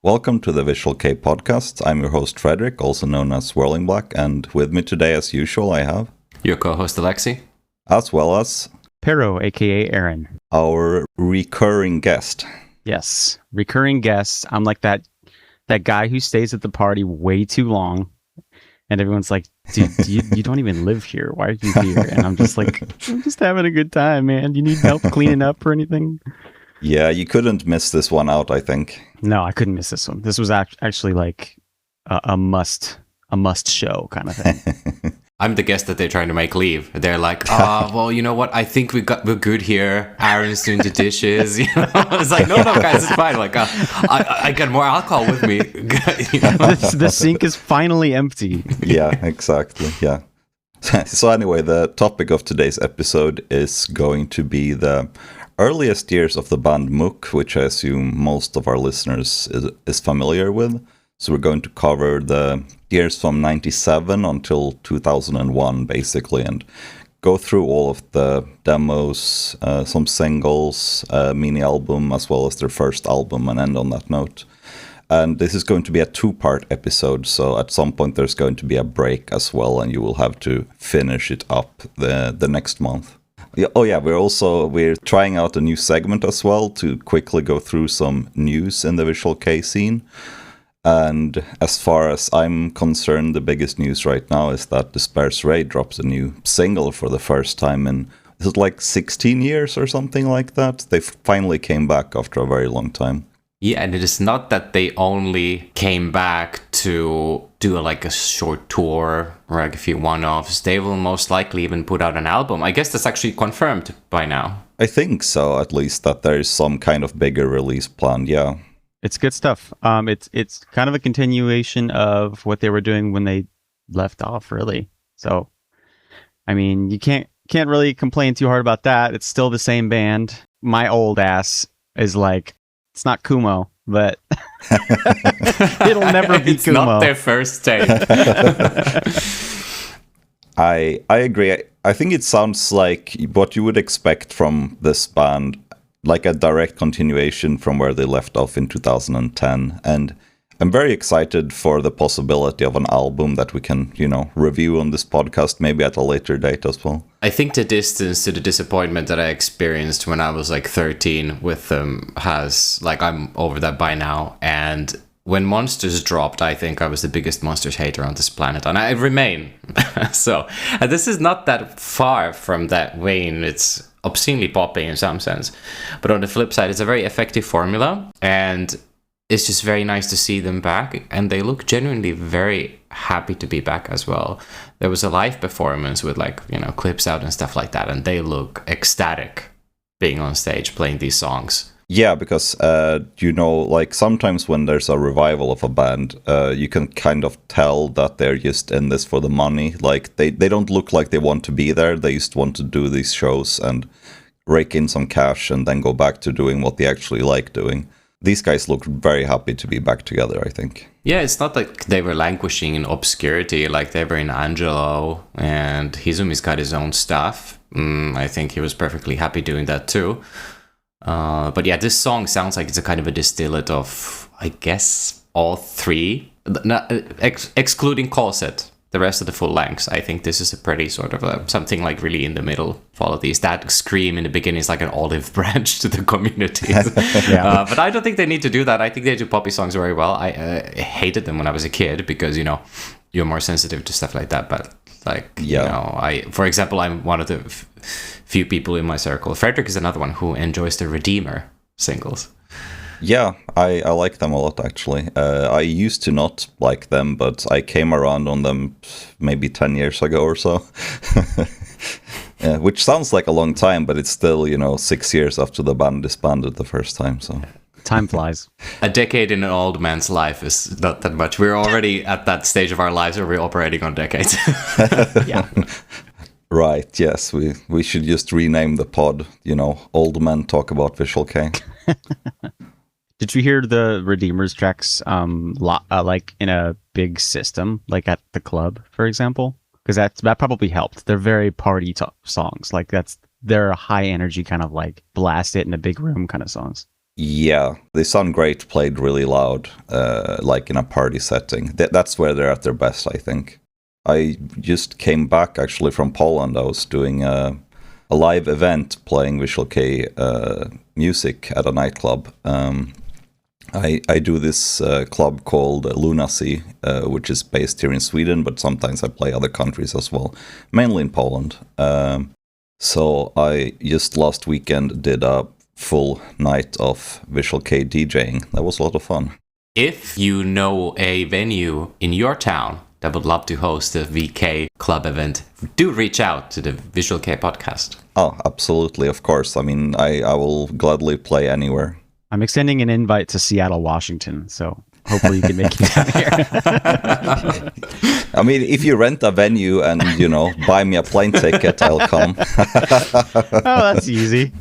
Welcome to the Visual K podcast. I'm your host Frederick, also known as Whirling Black, and with me today, as usual, I have your co-host Alexi, as well as Pero, aka Aaron, our recurring guest. Yes, recurring guest. I'm like that guy who stays at the party way too long, and everyone's like, "Dude, you don't even live here. Why are you here?" And I'm just like, "I'm just having a good time, man. You need help cleaning up or anything?" Yeah, you couldn't miss this one out, I think. No, I couldn't miss this one. This was actually like a must show kind of thing. I'm the guest that they're trying to make leave. They're like, well, you know what? I think we're good here. Aaron's doing the dishes. You know, it's like, no, guys, it's fine. Like, I got more alcohol with me. You know? The sink is finally empty. Yeah, exactly. Yeah. So anyway, the topic of today's episode is going to be the earliest years of the band MUCC, which I assume most of our listeners is familiar with. So we're going to cover the years from 97 until 2001, basically, and go through all of the demos, some singles, mini album, as well as their first album, and end on that note. And this is going to be a two-part episode, so at some point there's going to be a break as well, and you will have to finish it up the next month. Oh yeah, we're trying out a new segment as well to quickly go through some news in the Visual K scene. And as far as I'm concerned, the biggest news right now is that D'espairsRay drops a new single for the first time in, is it like 16 years or something like that? They finally came back after a very long time. Yeah, and it is not that they only came back to do like a short tour or like a few one-offs. They will most likely even put out an album. I guess that's actually confirmed by now. I think so, at least, that there is some kind of bigger release planned, yeah. It's good stuff. It's kind of a continuation of what they were doing when they left off, really. So, I mean, you can't really complain too hard about that. It's still the same band. My old ass is like, it's not Kumo, but it'll never be it's Kumo. It's not their first take. I agree. I think it sounds like what you would expect from this band, like a direct continuation from where they left off in 2010. And I'm very excited for the possibility of an album that we can, review on this podcast, maybe at a later date as well. I think the distance to the disappointment that I experienced when I was like 13 with them has, like, I'm over that by now. And when Monsters dropped, I think I was the biggest Monsters hater on this planet, and I remain. So this is not that far from that vein. It's obscenely poppy in some sense. But on the flip side, it's a very effective formula, and it's just very nice to see them back, and they look genuinely very happy to be back as well. There was a live performance with clips out and stuff like that, and they look ecstatic being on stage playing these songs. Yeah, because, sometimes when there's a revival of a band, you can kind of tell that they're just in this for the money. Like, they don't look like they want to be there. They just want to do these shows and rake in some cash and then go back to doing what they actually like doing. These guys look very happy to be back together, I think. Yeah, it's not like they were languishing in obscurity. Like, they were in Angelo, and Hizumi's got his own stuff. I think he was perfectly happy doing that too. But yeah, this song sounds like it's a kind of a distillate of, I guess, all three, excluding Colset. The rest of the full lengths, I think this is a pretty sort of something like really in the middle of all of these. That scream in the beginning is like an olive branch to the community. Yeah. But I don't think they need to do that. I think they do poppy songs very well. I hated them when I was a kid because, you're more sensitive to stuff like that. But for example, I'm one of the few people in my circle. Frederick is another one who enjoys the Redeemer singles. Yeah, I like them a lot, actually. I used to not like them, but I came around on them maybe 10 years ago or so. Yeah, which sounds like a long time, but it's still, 6 years after the band disbanded the first time. So time flies. A decade in an old man's life is not that much. We're already at that stage of our lives where we're operating on decades. Yeah. Right, yes. We should just rename the pod, Old Men Talk About Visual K. Did you hear the Redeemers tracks like in a big system, like at the club, for example? Because that probably helped. They're very party songs. Like they're high energy kind of like blast it in a big room kind of songs. Yeah, they sound great, played really loud, like in a party setting. That's where they're at their best, I think. I just came back actually from Poland. I was doing a live event playing Visual Kei music at a nightclub. I do this club called Lunacy, which is based here in Sweden, but sometimes I play other countries as well, mainly in Poland. So I just last weekend did a full night of Visual Kei DJing. That was a lot of fun. If you know a venue in your town that would love to host a VK club event, do reach out to the Visual Kei podcast. Oh, absolutely, of course. I mean, I will gladly play anywhere. I'm extending an invite to Seattle, Washington, so hopefully you can make it down here. I mean, if you rent a venue and, buy me a plane ticket, I'll come. Oh, that's easy.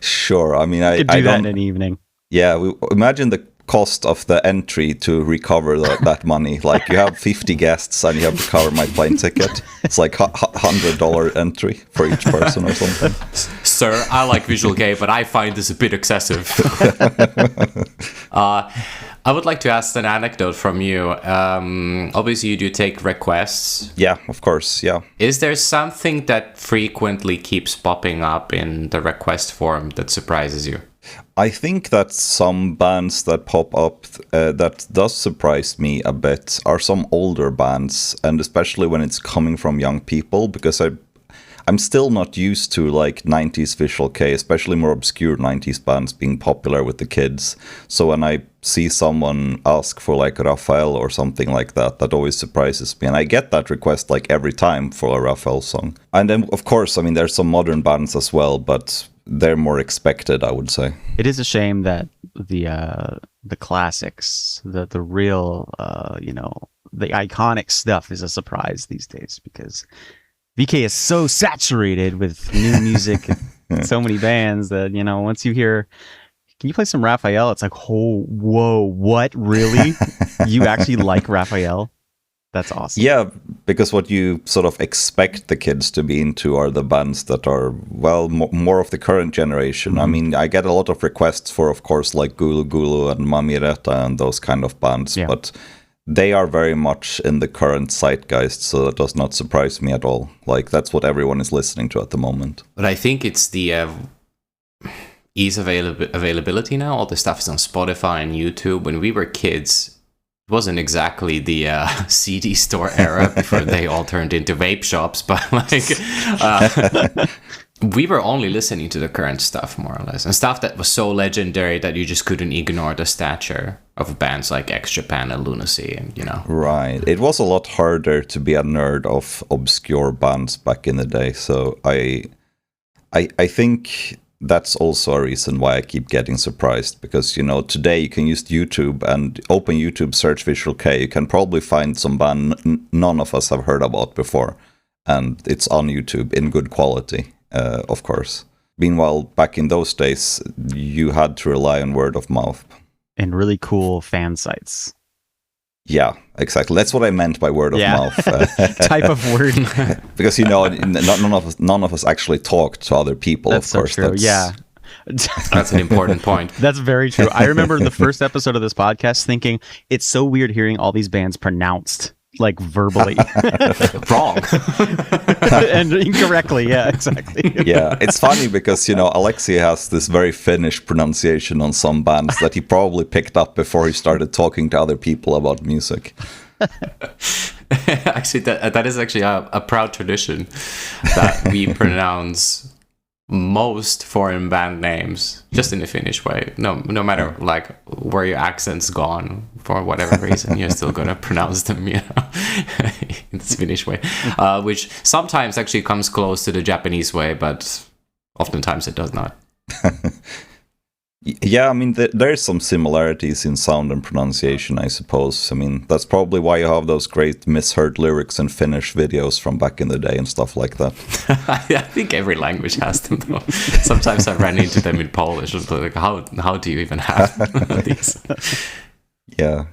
Sure. I mean, I could do that don't... in an evening. Yeah, imagine the cost of the entry to recover that money. Like, you have 50 guests and you have to cover my plane ticket. It's like $100 entry for each person or something. Sir, I like Visual Kei, but I find this a bit excessive. I would like to ask an anecdote from you. Obviously, you do take requests. Yeah, of course, yeah. Is there something that frequently keeps popping up in the request form that surprises you? I think that some bands that pop up that does surprise me a bit are some older bands, and especially when it's coming from young people, because I'm still not used to like 90s Visual Kei, especially more obscure 90s bands being popular with the kids. So when I see someone ask for like Raphael or something like that, that always surprises me. And I get that request like every time for a Raphael song. And then, of course, I mean, there's some modern bands as well, but they're more expected, I would say. It is a shame that the classics, the real, the iconic stuff is a surprise these days, because VK is so saturated with new music and so many bands that, once you hear, can you play some Raphael? It's like, oh, whoa, what? Really? You actually like Raphael? That's awesome. Yeah, because what you sort of expect the kids to be into are the bands that are, well, more of the current generation. Mm-hmm. I mean, I get a lot of requests for, of course, like Gulu Gulu and Mamireta and those kind of bands, yeah. But they are very much in the current zeitgeist, so that does not surprise me at all. Like, that's what everyone is listening to at the moment. But I think it's the ease of availability now. All the stuff is on Spotify and YouTube. When we were kids, it wasn't exactly the CD store era before they all turned into vape shops, but like we were only listening to the current stuff, more or less, and stuff that was so legendary that you just couldn't ignore the stature of bands like X Japan and Lunacy, and Right. It was a lot harder to be a nerd of obscure bands back in the day, so I think that's also a reason why I keep getting surprised, because, today you can use YouTube and open YouTube, search Visual Kei. You can probably find some band none of us have heard about before, and it's on YouTube in good quality, of course. Meanwhile, back in those days, you had to rely on word of mouth. And really cool fan sites. Yeah, exactly. That's what I meant by word of mouth. Type of word. Because, none of us actually talked to other people, that's of course. So true. Yeah. That's an important point. That's very true. I remember the first episode of this podcast thinking, it's so weird hearing all these bands pronounced, like, verbally. Wrong. And incorrectly, yeah, exactly. Yeah, it's funny because, Alexei has this very Finnish pronunciation on some bands that he probably picked up before he started talking to other people about music. Actually, that is actually a proud tradition that we pronounce most foreign band names just in the Finnish way. No matter like where your accent's gone for whatever reason, you're still gonna pronounce them, in the Finnish way, which sometimes actually comes close to the Japanese way, but oftentimes it does not. Yeah, I mean, there's some similarities in sound and pronunciation, I suppose. I mean, that's probably why you have those great misheard lyrics in Finnish videos from back in the day and stuff like that. I think every language has them, though. Sometimes I ran into them in Polish. It's like, how do you even have these? Yeah.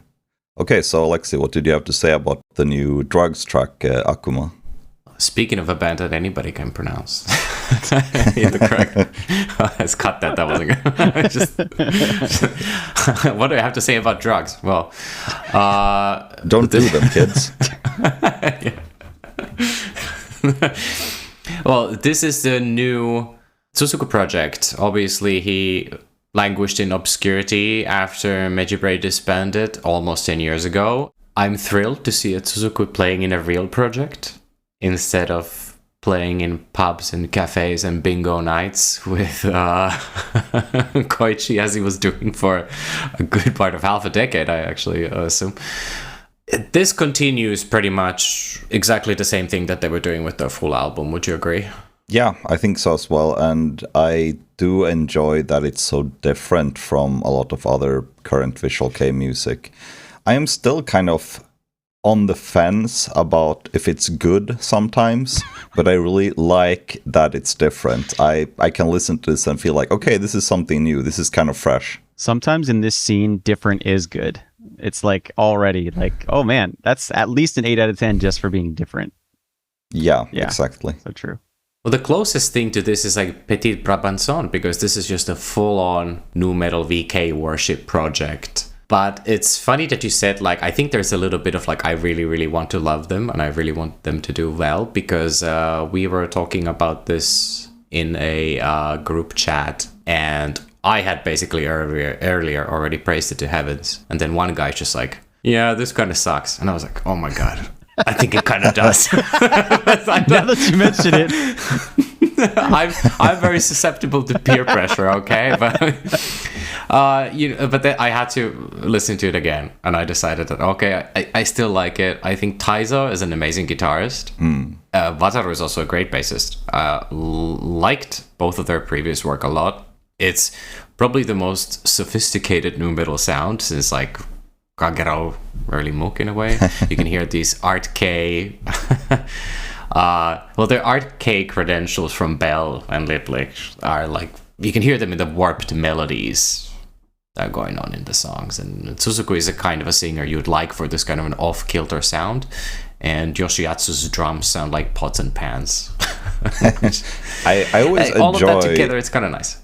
Okay, so Alexei, what did you have to say about the new Drugs track, Akuma? Speaking of a band that anybody can pronounce in the correct Let's cut that. That wasn't good. What do I have to say about drugs? Well, don't do them, kids. Well, this is the new Suzuku project. Obviously, he languished in obscurity after D'espairsRay disbanded almost 10 years ago. I'm thrilled to see Suzuku playing in a real project instead of playing in pubs and cafes and bingo nights with Koichi, as he was doing for a good part of half a decade, I actually assume. This continues pretty much exactly the same thing that they were doing with their full album. Would you agree? Yeah, I think so as well. And I do enjoy that it's so different from a lot of other current Visual Kei music. I am still kind of on the fence about if it's good sometimes, but I really like that it's different. I can listen to this and feel like, okay, this is something new. This is kind of fresh. Sometimes in this scene, different is good. It's like already like, oh man, that's at least an 8 out of 10 just for being different. Yeah, exactly. So true. Well, the closest thing to this is like Petit Brabançon, because this is just a full-on nu metal VK worship project. But it's funny that you said, like, I think there's a little bit of like, I really, really want to love them and I really want them to do well, because we were talking about this in a group chat, and I had basically earlier already praised it to heavens. And then one guy's just like, yeah, this kind of sucks. And I was like, oh my God, I think it kind of does. Now that you mention it. I'm very susceptible to peer pressure, okay? But but then I had to listen to it again, and I decided that okay, I still like it. I think Taizo is an amazing guitarist. Wataru is also a great bassist. Liked both of their previous work a lot. It's probably the most sophisticated nu metal sound since like Kagero, early MUCC in a way. You can hear these Art K. Their Art K credentials from Bell and Liplik are like, you can hear them in the warped melodies that are going on in the songs. And Suzuku is a kind of a singer you'd like for this kind of an off-kilter sound. And Yoshiatsu's drums sound like pots and pans. I always all enjoy... of that together, it's kind of nice.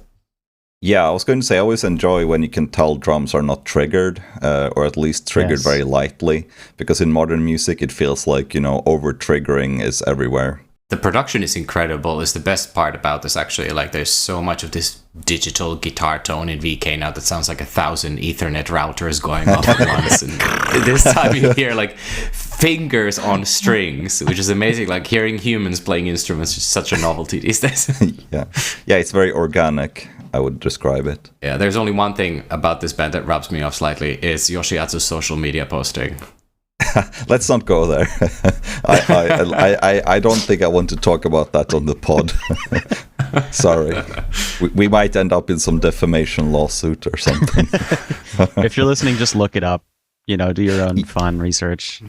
Yeah, I was going to say, I always enjoy when you can tell drums are not triggered, or at least triggered very lightly, because in modern music it feels like, over-triggering is everywhere. The production is incredible, is the best part about this, actually. Like, there's so much of this digital guitar tone in VK now that sounds like 1,000 Ethernet routers going off at once. And this time you hear, like, fingers on strings, which is amazing. Like, hearing humans playing instruments is such a novelty these days. Yeah, it's very organic, I would describe it. Yeah, there's only one thing about this band that rubs me off slightly, is Yoshiatsu's social media posting. Let's not go there. I don't think I want to talk about that on the pod. Sorry. We might end up in some defamation lawsuit or something. If you're listening, just look it up. Do your own fun research.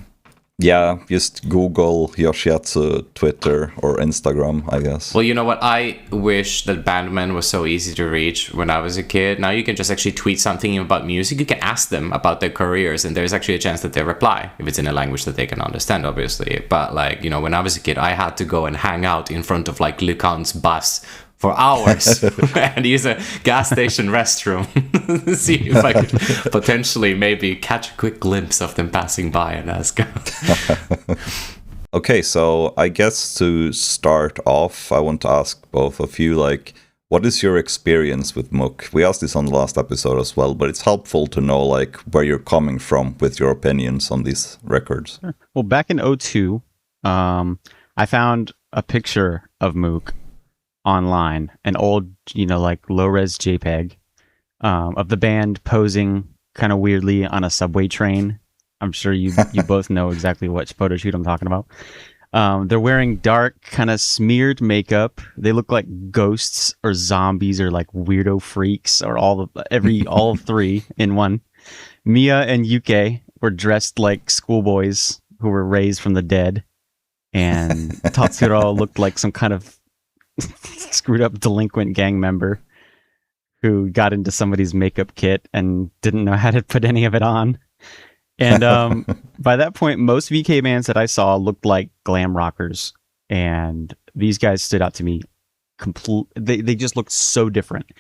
Yeah, just Google Yoshiatsu, Twitter, or Instagram, I guess. Well, you know what? I wish that Bandman was so easy to reach when I was a kid. Now you can just actually tweet something about music. You can ask them about their careers, and there's actually a chance that they reply, if it's in a language that they can understand, obviously. But, when I was a kid, I had to go and hang out in front of, Lucan's bus for hours and use a gas station restroom. See if I could potentially maybe catch a quick glimpse of them passing by and ask. Okay, so I guess to start off, I want to ask both of you, what is your experience with MUCC? We asked this on the last episode as well, but it's helpful to know where you're coming from with your opinions on these records. Sure. Well, back in 2002, I found a picture of MUCC online, an old, low-res JPEG of the band posing kind of weirdly on a subway train. I'm sure you both know exactly what photo shoot I'm talking about. They're wearing dark, kind of smeared makeup. They look like ghosts or zombies or like weirdo freaks or all three in one. Mia and Yuke were dressed like schoolboys who were raised from the dead, and Tatsuro looked like some kind of screwed up delinquent gang member who got into somebody's makeup kit and didn't know how to put any of it on. And by that point, most VK bands that I saw looked like glam rockers, and these guys stood out to me they just looked so different.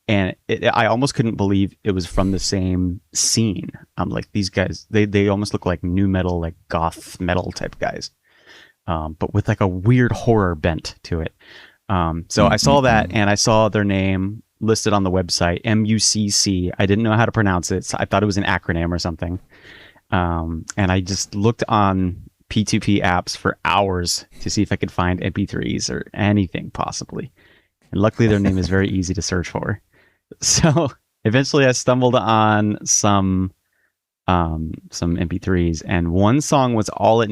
And I almost couldn't believe it was from the same scene. I'm like, these guys, they almost look like new metal, like goth metal type guys, but with like a weird horror bent to it. So I saw that, and I saw their name listed on the website, MUCC. I didn't know how to pronounce it, so I thought it was an acronym or something. And I just looked on P2P apps for hours to see if I could find MP3s or anything possibly. And luckily, their name is very easy to search for. So eventually I stumbled on some MP3s, and one song was all I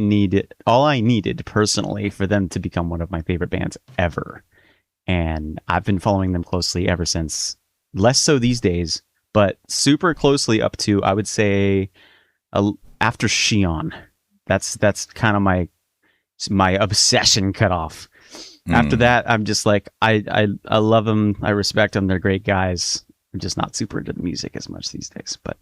needed personally for them to become one of my favorite bands ever. And I've been following them closely ever since. Less so these days, but super closely up to, I would say, after Shion. That's kind of my obsession cut off. After that, I'm just like, I love them. I respect them. They're great guys. I'm just not super into the music as much these days. But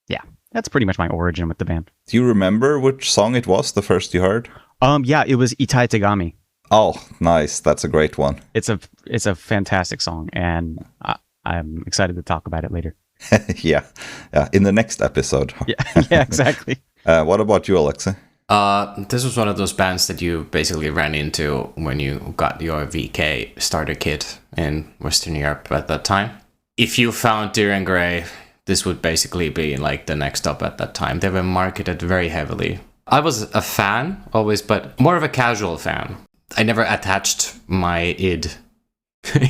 yeah, that's pretty much my origin with the band. Do you remember which song it was, the first you heard? Yeah, it was Itai Tegami. Oh, nice. That's a great one. It's a fantastic song, and I'm excited to talk about it later. Yeah, in the next episode. Yeah, exactly. What about you, Alexei? This was one of those bands that you basically ran into when you got your VK starter kit in Western Europe at that time. If you found Deer and Grey, this would basically be like the next up at that time. They were marketed very heavily. I was a fan always, but more of a casual fan. I never attached my id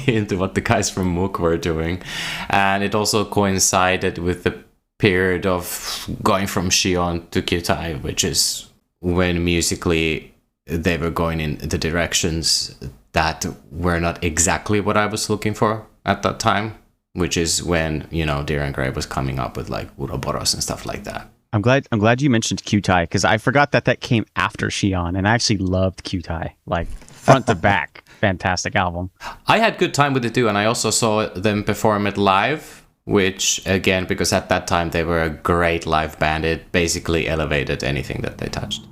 into what the guys from MUCC were doing. And it also coincided with the period of going from Shion to Kyutai, which is when musically they were going in the directions that were not exactly what I was looking for at that time, which is when, Deer and Grey was coming up with like Uroboros and stuff like that. I'm glad you mentioned Kyutai, because I forgot that came after Shion, and I actually loved Kyutai, like front to back. Fantastic album. I had good time with it too, and I also saw them perform it live, which again, because at that time they were a great live band, it basically elevated anything that they touched.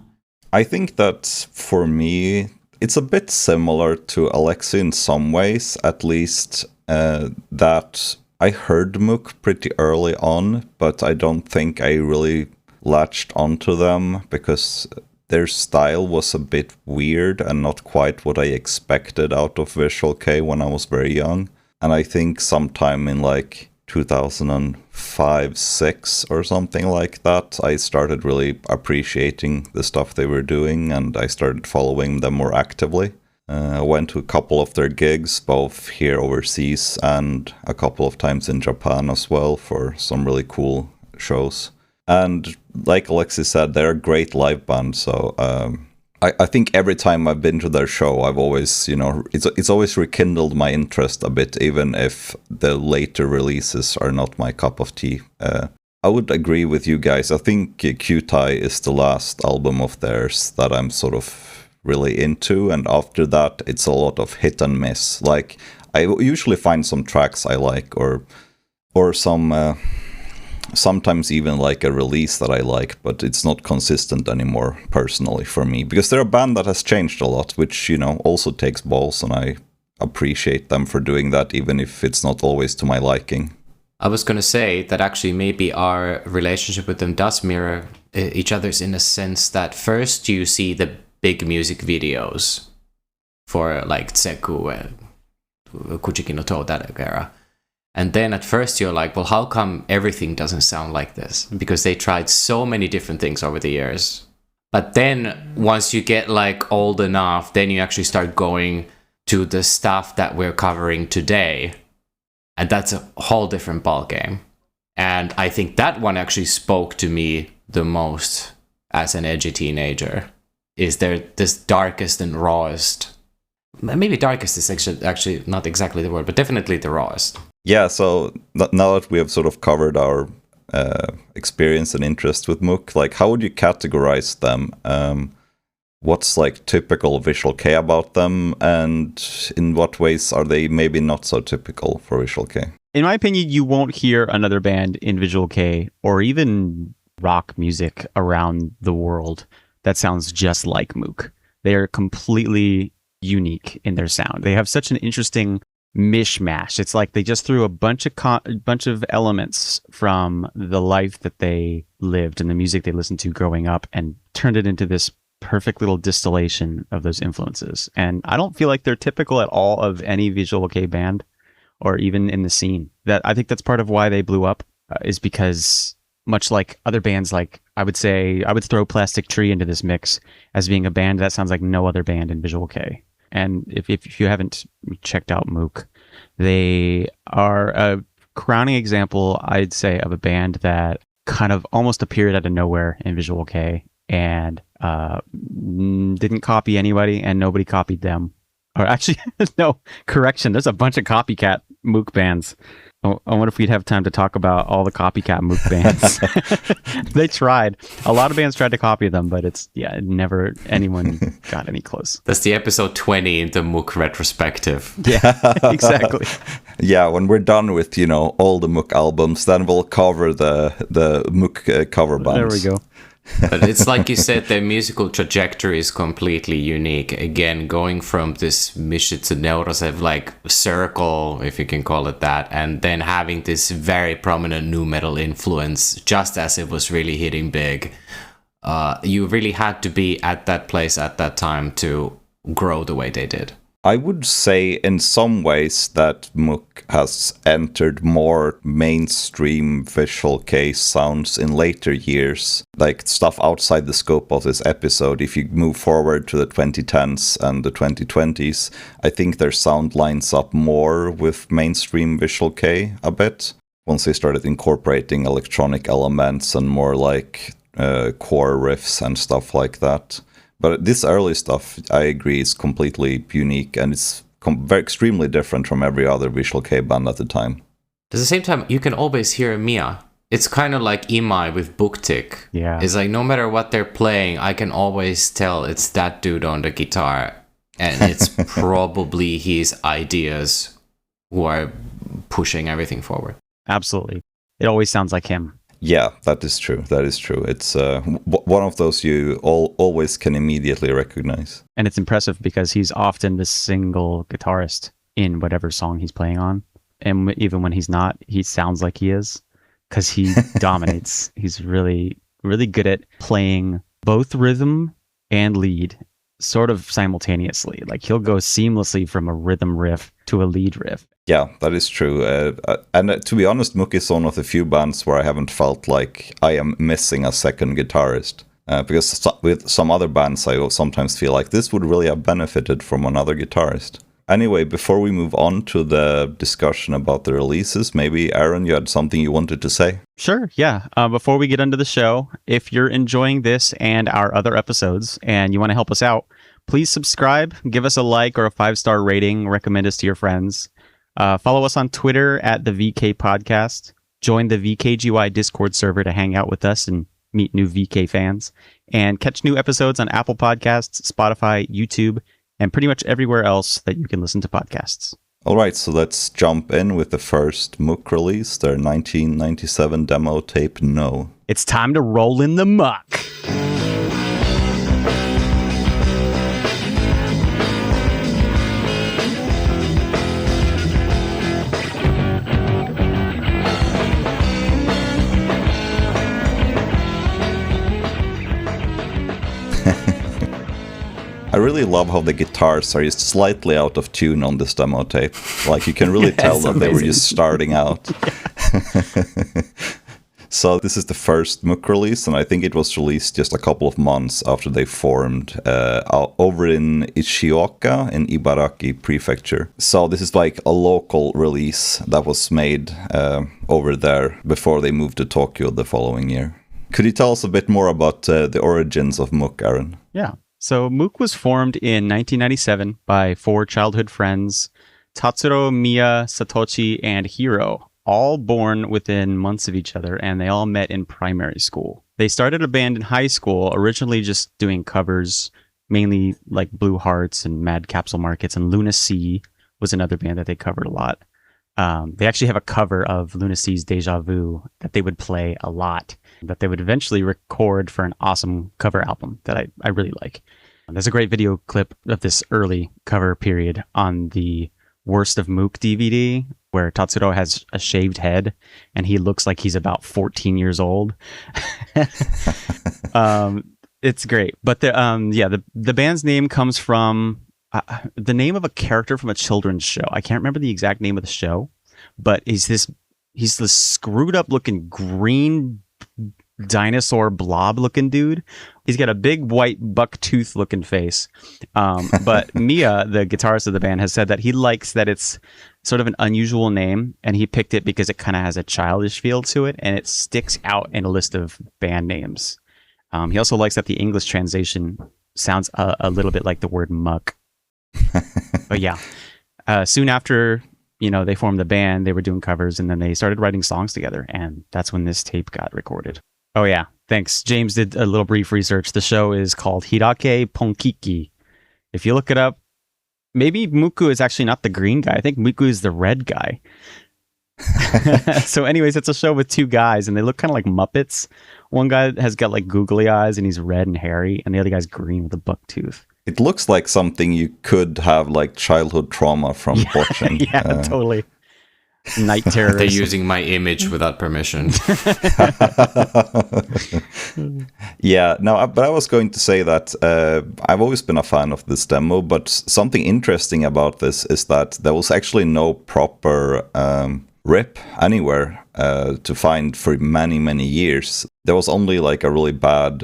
I think that for me, it's a bit similar to Alexei in some ways, at least, that I heard MUCC pretty early on, but I don't think I really latched onto them because their style was a bit weird and not quite what I expected out of Visual Kei when I was very young. And I think sometime in like 2005-06 or something like that, I started really appreciating the stuff they were doing, and I started following them more actively. I went to a couple of their gigs, both here overseas and a couple of times in Japan as well, for some really cool shows. And like Alexei said, they're a great live band, so I think every time I've been to their show, I've always, it's always rekindled my interest a bit, even if the later releases are not my cup of tea. I would agree with you guys. I think Kyutai is the last album of theirs that I'm sort of really into, and after that, it's a lot of hit and miss. Like, I usually find some tracks I like, or some... sometimes even like a release that I like, but it's not consistent anymore personally for me, because they're a band that has changed a lot, which, also takes balls, and I appreciate them for doing that, even if it's not always to my liking. I was going to say that actually maybe our relationship with them does mirror each other's, in a sense that first you see the big music videos for like Tseku and Kuchiki no To, that era. And then at first you're like, well, how come everything doesn't sound like this? Because they tried so many different things over the years. But then once you get like old enough, then you actually start going to the stuff that we're covering today. And that's a whole different ballgame. And I think that one actually spoke to me the most as an edgy teenager. Is there this darkest and rawest? Maybe darkest is actually not exactly the word, but definitely the rawest. Yeah, so now that we have sort of covered our experience and interest with MUCC, like, how would you categorize them? What's like typical Visual Kei about them, and in what ways are they maybe not so typical for Visual Kei? In my opinion, you won't hear another band in Visual Kei or even rock music around the world that sounds just like MUCC. They are completely unique in their sound. They have such an interesting mishmash. It's like they just threw a bunch of elements from the life that they lived and the music they listened to growing up and turned it into this perfect little distillation of those influences. And I don't feel like they're typical at all of any visual kei band or even in the scene. That I think that's part of why they blew up, is because much like other bands, like I would throw Plastic Tree into this mix as being a band that sounds like no other band in visual kei. And if you haven't checked out MUCC, they are a crowning example, I'd say, of a band that kind of almost appeared out of nowhere in visual kei and didn't copy anybody, and nobody copied them. Or actually, no, correction. There's a bunch of copycat MUCC bands. I wonder if we'd have time to talk about all the copycat MUCC bands. They tried. A lot of bands tried to copy them, but never anyone got any close. That's the episode 20 in the MUCC retrospective. Yeah, exactly. Yeah, when we're done with, all the MUCC albums, then we'll cover the MUCC cover bands. There we go. But it's like you said, their musical trajectory is completely unique. Again, going from this Mishitsu Neurosev like circle, if you can call it that, and then having this very prominent nu metal influence just as it was really hitting big. You really had to be at that place at that time to grow the way they did. I would say in some ways that MUCC has entered more mainstream visual kei sounds in later years, like stuff outside the scope of this episode. If you move forward to the 2010s and the 2020s, I think their sound lines up more with mainstream visual kei a bit, once they started incorporating electronic elements and more like core riffs and stuff like that. But this early stuff, I agree, is completely unique, and it's very extremely different from every other visual kei band at the time. At the same time, you can always hear Mia. It's kind of like Imai with Booktick. Yeah. It's like no matter what they're playing, I can always tell it's that dude on the guitar. And it's probably his ideas who are pushing everything forward. Absolutely. It always sounds like him. Yeah, that is true. That is true. It's one of those you always can immediately recognize. And it's impressive because he's often the single guitarist in whatever song he's playing on. And even when he's not, he sounds like he is because he dominates. He's really, really good at playing both rhythm and lead sort of simultaneously. Like he'll go seamlessly from a rhythm riff to a lead riff. Yeah, that is true. And to be honest, MUCC is one of the few bands where I haven't felt like I am missing a second guitarist. Because with some other bands, I will sometimes feel like this would really have benefited from another guitarist. Anyway, before we move on to the discussion about the releases, maybe, Aaron, you had something you wanted to say? Sure, yeah. Before we get into the show, if you're enjoying this and our other episodes and you want to help us out, please subscribe, give us a like or a 5-star rating, recommend us to your friends. Follow us on Twitter at the VK Podcast. Join the VKGY Discord server to hang out with us and meet new VK fans. And catch new episodes on Apple Podcasts, Spotify, YouTube, and pretty much everywhere else that you can listen to podcasts. All right, so let's jump in with the first MUCC release, their 1997 demo tape, No. It's time to roll in the muck. I really love how the guitars are just slightly out of tune on this demo tape. Like, you can really tell that they were just starting out. So this is the first MUCC release, and I think it was released just a couple of months after they formed over in Ishioka in Ibaraki Prefecture. So this is like a local release that was made over there before they moved to Tokyo the following year. Could you tell us a bit more about the origins of MUCC, Aaron? Yeah. So MUCC was formed in 1997 by 4 childhood friends, Tatsuro, Mia, Satoshi, and Hiro, all born within months of each other, and they all met in primary school. They started a band in high school, originally just doing covers, mainly like Blue Hearts and Mad Capsule Markets, and Luna Sea was another band that they covered a lot. They actually have a cover of Luna Sea's Deja Vu that they would play a lot, that they would eventually record for an awesome cover album that I really like. There's a great video clip of this early cover period on the Worst of MUCC DVD where Tatsuro has a shaved head and he looks like he's about 14 years old. It's great. But the band's name comes from the name of a character from a children's show. I can't remember the exact name of the show, but he's this screwed up looking green dinosaur blob looking dude. He's got a big white buck tooth looking face. But Mia, the guitarist of the band, has said that he likes that it's sort of an unusual name, and he picked it because it kind of has a childish feel to it, and it sticks out in a list of band names. He also likes that the English translation sounds a little bit like the word muck. But yeah, soon after they formed the band, they were doing covers, and then they started writing songs together, and that's when this tape got recorded. Oh yeah, thanks. James did a little brief research. The show is called Hirake Ponkiki. If you look it up, maybe Muku is actually not the green guy. I think Muku is the red guy. So anyways, it's a show with two guys, and they look kind of like Muppets. One guy has got like googly eyes, and he's red and hairy, and the other guy's green with a buck tooth. It looks like something you could have like childhood trauma from watching. Yeah, totally. Night terrors. They're using my image without permission. Yeah, no, but I was going to say that I've always been a fan of this demo, but something interesting about this is that there was actually no proper rip anywhere to find for many, many years. There was only like a really bad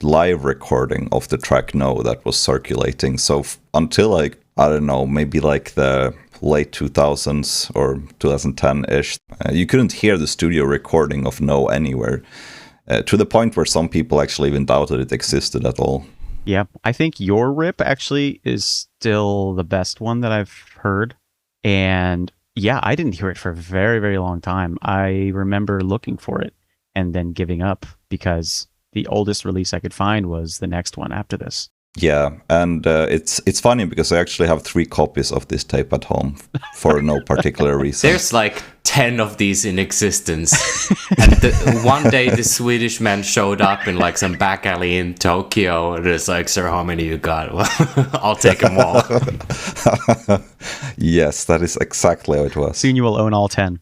live recording of the track No that was circulating. So until like, I don't know, maybe like the late 2000s or 2010-ish, you couldn't hear the studio recording of No anywhere, to the point where some people actually even doubted it existed at all. Yeah, I think your rip actually is still the best one that I've heard. And yeah, I didn't hear it for a very, very long time. I remember looking for it and then giving up because the oldest release I could find was the next one after this. Yeah, and it's funny because I actually have 3 copies of this tape at home for no particular reason. There's like 10 of these in existence. And one day the Swedish man showed up in like some back alley in Tokyo, and it's like, sir, how many you got? Well, I'll take them all. Yes, that is exactly how it was. Soon you will own all 10.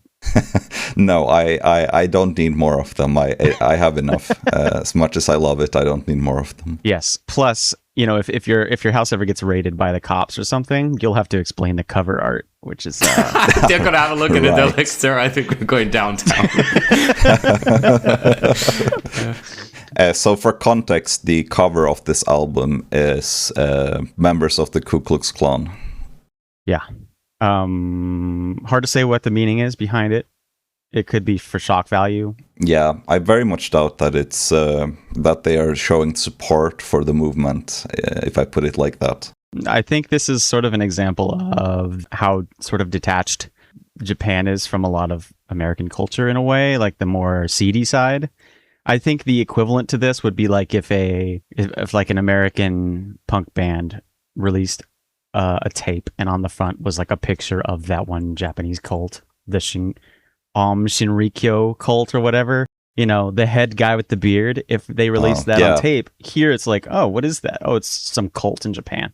No, I don't need more of them. I have enough. As much as I love it, I don't need more of them. Yes. Plus, if your house ever gets raided by the cops or something, you'll have to explain the cover art, which is they're gonna have a look at it. They're like, sir, I think we're going downtown. So for context, the cover of this album is members of the Ku Klux Klan. Yeah. Hard to say what the meaning is behind it. It could be for shock value. Yeah, I very much doubt that it's that they are showing support for the movement, if I put it like that. I think this is sort of an example of how sort of detached Japan is from a lot of American culture in a way, like the more seedy side. I think the equivalent to this would be like if like an American punk band released a tape, and on the front was like a picture of that one Japanese cult, the Shinrikyo cult or whatever. The head guy with the beard. If they released that on tape, here it's like, oh, what is that? Oh, it's some cult in Japan.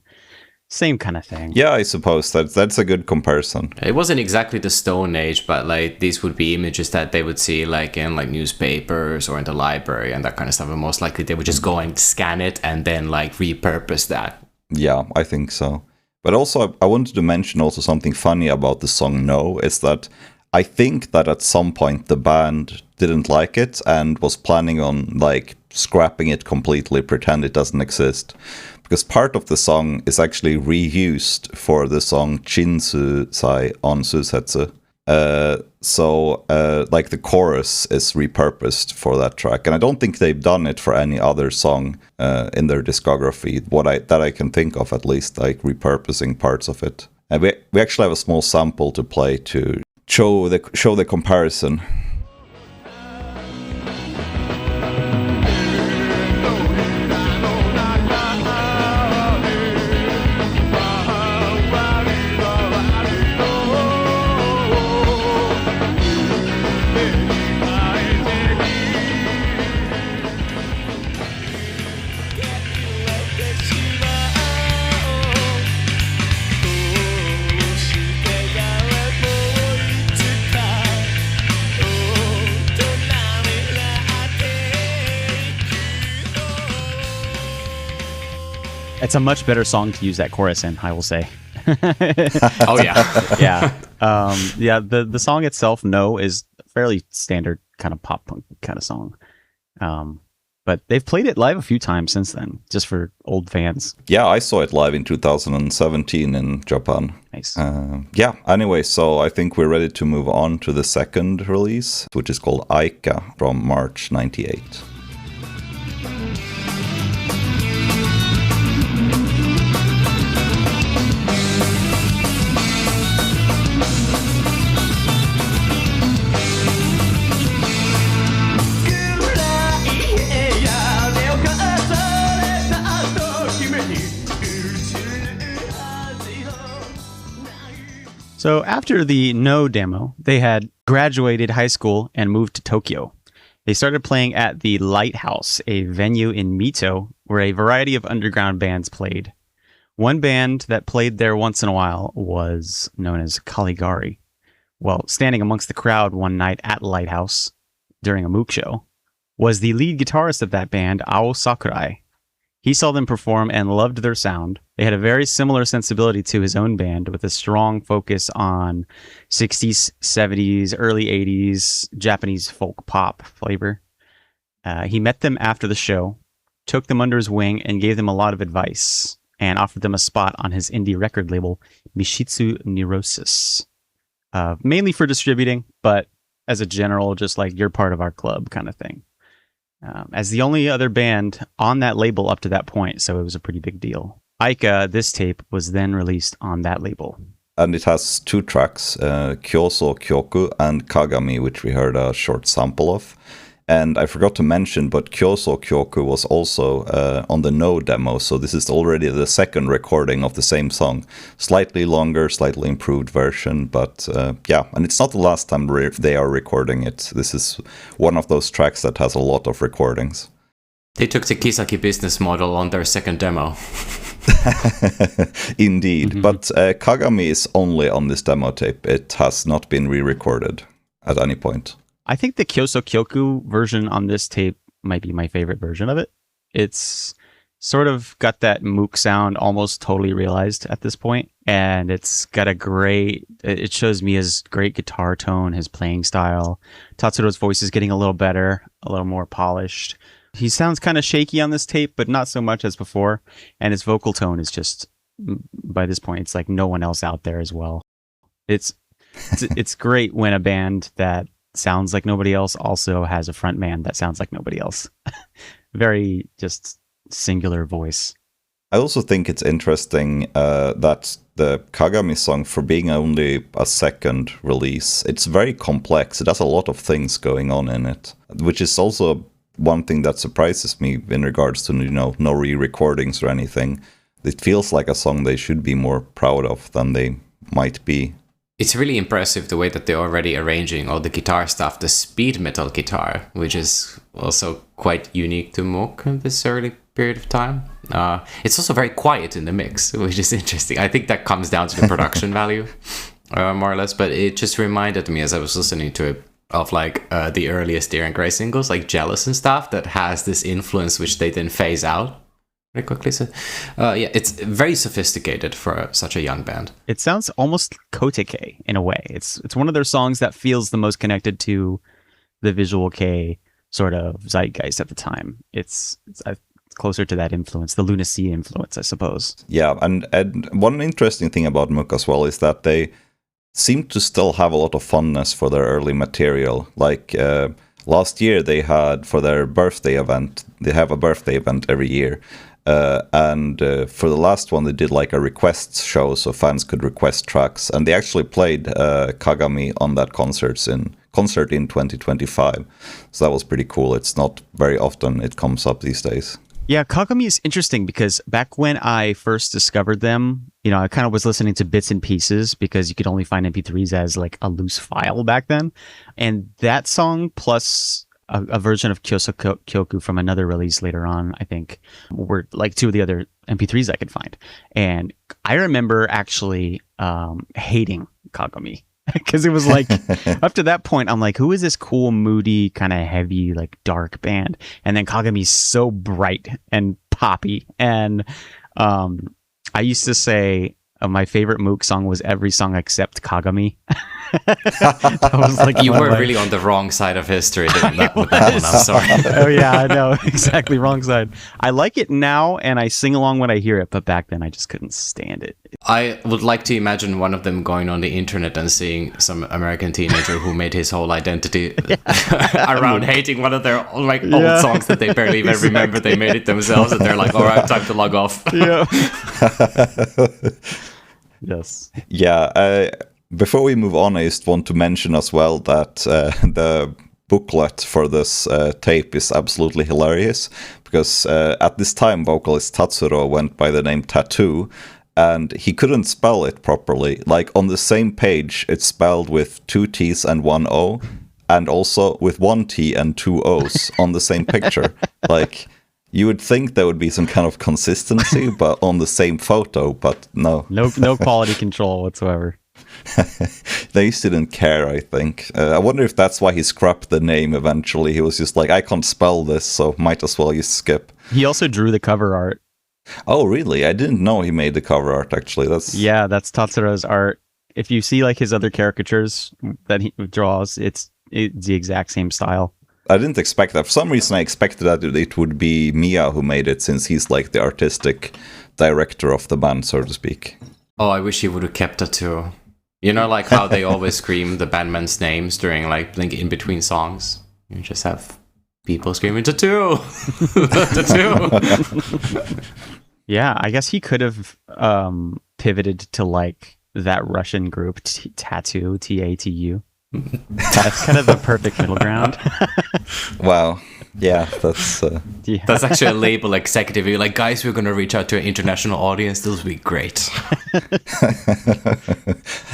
Same kind of thing. Yeah, I suppose that's a good comparison. It wasn't exactly the Stone Age, but like these would be images that they would see like in like newspapers or in the library and that kind of stuff. And most likely they would just go and scan it and then like repurpose that. Yeah, I think so. But also, I wanted to mention also something funny about the song No, is that I think that at some point the band didn't like it and was planning on like scrapping it completely, pretend it doesn't exist. Because part of the song is actually reused for the song Chinsu Sai on Susetsu. So like the chorus is repurposed for that track, and I don't think they've done it for any other song in their discography. That I can think of, at least, like repurposing parts of it. And we actually have a small sample to play to show the comparison. It's a much better song to use that chorus in, I will say. Oh yeah. Yeah. The song itself, No, is fairly standard kind of pop punk kind of song. But they've played it live a few times since then, just for old fans. Yeah, I saw it live in 2017 in Japan. Nice. Yeah, anyway, so I think we're ready to move on to the second release, which is called Aika from March 98. So after the No demo, they had graduated high school and moved to Tokyo. They started playing at the Lighthouse, a venue in Mito, where a variety of underground bands played. One band that played there once in a while was known as Caligari. Well, standing amongst the crowd one night at Lighthouse during a MUCC show was the lead guitarist of that band, Ao Sakurai. He saw them perform and loved their sound. They had a very similar sensibility to his own band, with a strong focus on 60s, 70s, early 80s Japanese folk pop flavor. He met them after the show, took them under his wing, and gave them a lot of advice, and offered them a spot on his indie record label, Mishitsu Neurosis. Mainly for distributing, but as a general, just like, you're part of our club kind of thing. As the only other band on that label up to that point, so it was a pretty big deal. Aika, this tape, was then released on that label. And it has two tracks, Kyoso Kyoku and Kagami, which we heard a short sample of. And I forgot to mention, but Kyoso Kyoku was also on the No demo, so this is already the second recording of the same song. Slightly longer, slightly improved version, but yeah, and it's not the last time they are recording it. This is one of those tracks that has a lot of recordings. They took the Kisaki business model on their second demo. Indeed, but Kagami is only on this demo tape. It has not been re-recorded at any point. I think the Kyoso Kyoku version on this tape might be my favorite version of it. It's sort of got that MUCC sound almost totally realized at this point, and it's got it shows Miya's great guitar tone, his playing style. Tatsuro's voice is getting a little better, a little more polished. He sounds kind of shaky on this tape, but not so much as before, and his vocal tone is just, by this point, it's like no one else out there as well. It's great when a band that sounds like nobody else also has a front man that sounds like nobody else. Very just singular voice. I also think it's interesting that the Kagami song, for being only a second release, it's very complex. It has a lot of things going on in it, which is also one thing that surprises me in regards to, no re-recordings or anything. It feels like a song they should be more proud of than they might be. It's really impressive the way that they're already arranging all the guitar stuff, the speed metal guitar, which is also quite unique to MUCC in this early period of time. It's also very quiet in the mix, which is interesting. I think that comes down to the production value, more or less, but it just reminded me as I was listening to it of like the earliest Deer and Grey singles, like Jealous and stuff, that has this influence which they then phase out very quickly. So yeah, it's very sophisticated for such a young band. It sounds almost Kotike in a way. It's one of their songs that feels the most connected to the Visual Kei sort of zeitgeist at the time. It's closer to that influence, the Lunacy influence, I suppose. Yeah, and one interesting thing about MUCC as well is that they seem to still have a lot of fondness for their early material. Like last year they had, for their birthday event, they have a birthday event every year. And for the last one, they did like a requests show, so fans could request tracks. And they actually played Kagami on that concert in 2025. So that was pretty cool. It's not very often it comes up these days. Yeah, Kagami is interesting because back when I first discovered them, I kind of was listening to bits and pieces because you could only find MP3s as like a loose file back then. And that song plus a version of Kyoso Kyoku from another release later on, I think, were like two of the other MP3s I could find. And I remember actually hating Kagami because it was like, up to that point, I'm like, who is this cool, moody, kind of heavy, like dark band? And then Kagami's so bright and poppy. And I used to say my favorite MUCC song was every song except Kagami. That was like you were really on the wrong side of history with that one. I'm sorry. Oh yeah, I know. Exactly wrong side. I like it now and I sing along when I hear it, but back then I just couldn't stand it. I would like to imagine one of them going on the internet and seeing some American teenager who made his whole identity around hating one of their like old songs that they barely even remember they made it themselves, and they're like, all right, time to log off. Yeah. Yes. Yeah. Before we move on, I just want to mention as well that the booklet for this tape is absolutely hilarious, because at this time vocalist Tatsuro went by the name Tattoo, and he couldn't spell it properly. Like on the same page, it's spelled with 2 T's and 1 O, and also with 1 T and 2 O's on the same picture. Like, you would think there would be some kind of consistency, but on the same photo, but no. No quality control whatsoever. They just didn't care, I think. I wonder if that's why he scrapped the name eventually. He was just like, I can't spell this, so might as well just skip. He also drew the cover art. Oh, really? I didn't know he made the cover art, actually. That's Tatsuro's art. If you see like his other caricatures that he draws, it's the exact same style. I didn't expect that. For some reason, I expected that it would be Mia who made it, since he's like the artistic director of the band, so to speak. Oh, I wish he would have kept it too. You know, like how they always scream the bandmen's names during like in between songs. You just have people screaming "Tattoo, Tattoo." Yeah, I guess he could have pivoted to like that Russian group Tattoo, Tatu. That's kind of the perfect middle ground. Wow. Yeah, that's that's actually a label executive. You're like, guys, we're going to reach out to an international audience. This will be great.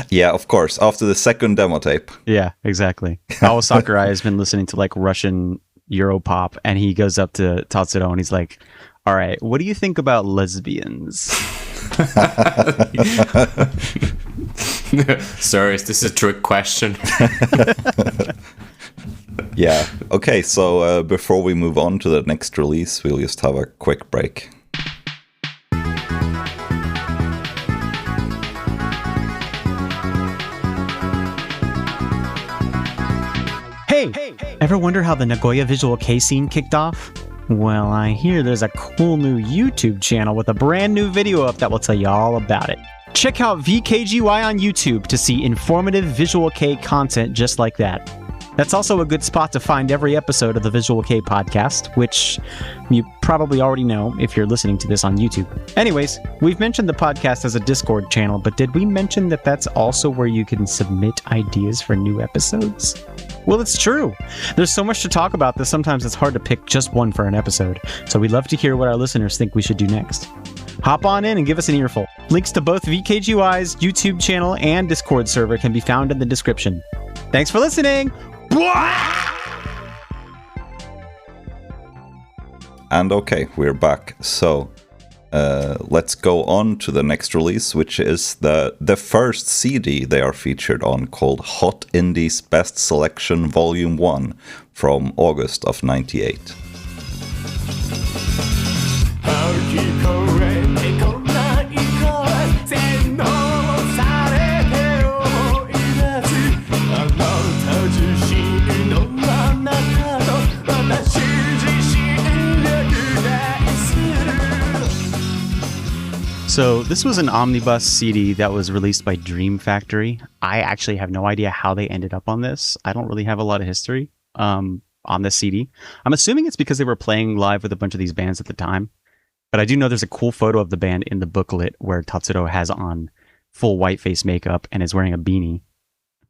Yeah, of course. After the second demo tape. Yeah, exactly. Ao Sakurai has been listening to like Russian Europop, and he goes up to Tatsuro and he's like, all right, what do you think about lesbians? Sir, is this a trick question? Yeah. Okay, so before we move on to the next release, we'll just have a quick break. Hey! Ever wonder how the Nagoya Visual Kei scene kicked off? Well, I hear there's a cool new YouTube channel with a brand new video up that will tell you all about it. Check out VKGY on YouTube to see informative Visual Kei content just like that. That's also a good spot to find every episode of the Visual Kei podcast, which you probably already know if you're listening to this on YouTube. Anyways, we've mentioned the podcast as a Discord channel, but did we mention that that's also where you can submit ideas for new episodes? Well, it's true. There's so much to talk about that sometimes it's hard to pick just one for an episode, so we'd love to hear what our listeners think we should do next. Hop on in and give us an earful. Links to both VKGY's YouTube channel and Discord server can be found in the description. Thanks for listening! And okay, we're back. So let's go on to the next release, which is the first CD they are featured on, called Hot Indies Best Selection Volume 1 from August of '98. So this was an omnibus CD that was released by Dream Factory. I actually have no idea how they ended up on this. I don't really have a lot of history on this CD. I'm assuming it's because they were playing live with a bunch of these bands at the time. But I do know there's a cool photo of the band in the booklet where Tatsuro has on full white face makeup and is wearing a beanie.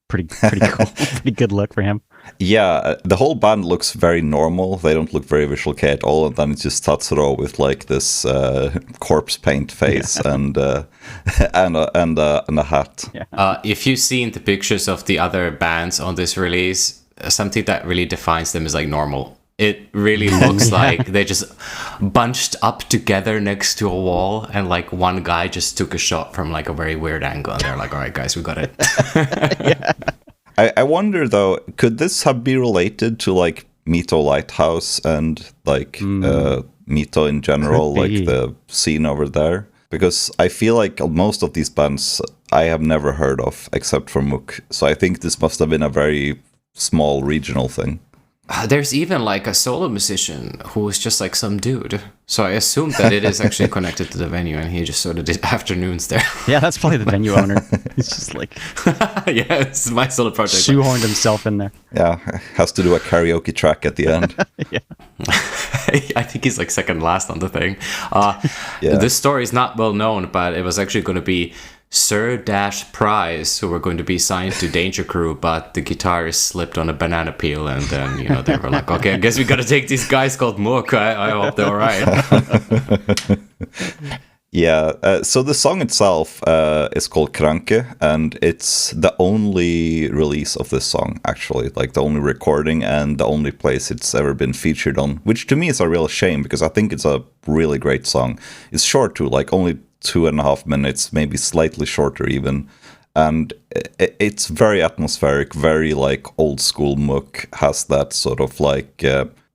Pretty cool. Pretty good look for him. Yeah, the whole band looks very normal. They don't look very Visual Kei at all. And then it's just Tatsuro with like this corpse paint face and a hat. Yeah. If you've seen the pictures of the other bands on this release, something that really defines them is like normal. It really looks like they just bunched up together next to a wall, and like one guy just took a shot from like a very weird angle, and they're like, all right, guys, we got it. Yeah. I wonder though, could this have be related to like Mito Lighthouse and like Mito in general, Could be. like the scene over there. Because I feel like most of these bands I have never heard of except for MUCC. So I think this must have been a very small regional thing. There's even like a solo musician who was just like some dude. So I assume that it is actually connected to the venue, and he just sort of did afternoons there. Yeah, that's probably the venue owner. He's just like Yeah, it's my solo project. shoehorned himself in there. Yeah, has to do a karaoke track at the end. Yeah. I think he's like second last on the thing. Yeah. This story is not well known, but it was actually going to be Sir Dash Prize, who were going to be signed to Danger Crew, but the guitarist slipped on a banana peel, and then, you know, they were like, okay, I guess we got to take these guys called MUCC. I hope they're all right. Yeah, so the song itself is called Kranke, and it's the only release of this song, actually, like the only recording and the only place it's ever been featured on, which to me is a real shame, because I think it's a really great song. It's short too, like only 2.5 minutes, maybe slightly shorter even, and it's very atmospheric, very like old school MUCC, has that sort of like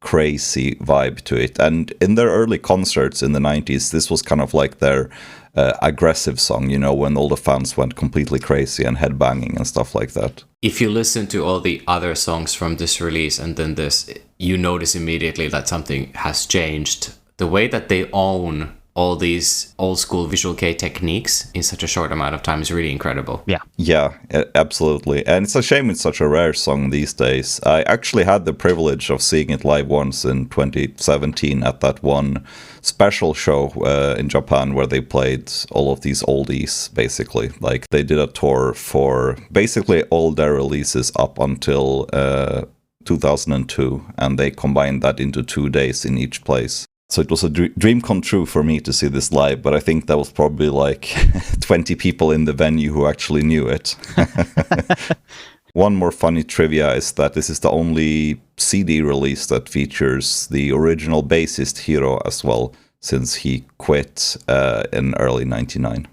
crazy vibe to it. And in their early concerts in the 90s, this was kind of like their aggressive song, you know, when all the fans went completely crazy and headbanging and stuff like that. If you listen to all the other songs from this release and then this, you notice immediately that something has changed. The way that they own all these old school Visual Kei techniques in such a short amount of time is really incredible. Yeah, absolutely. And it's a shame it's such a rare song these days. I actually had the privilege of seeing it live once in 2017 at that one special show in Japan where they played all of these oldies, basically. Like, they did a tour for basically all their releases up until 2002, and they combined that into 2 days in each place. So it was a dream come true for me to see this live, but I think there was probably like 20 people in the venue who actually knew it. One more funny trivia is that this is the only CD release that features the original bassist Hiro as well, since he quit in early 99.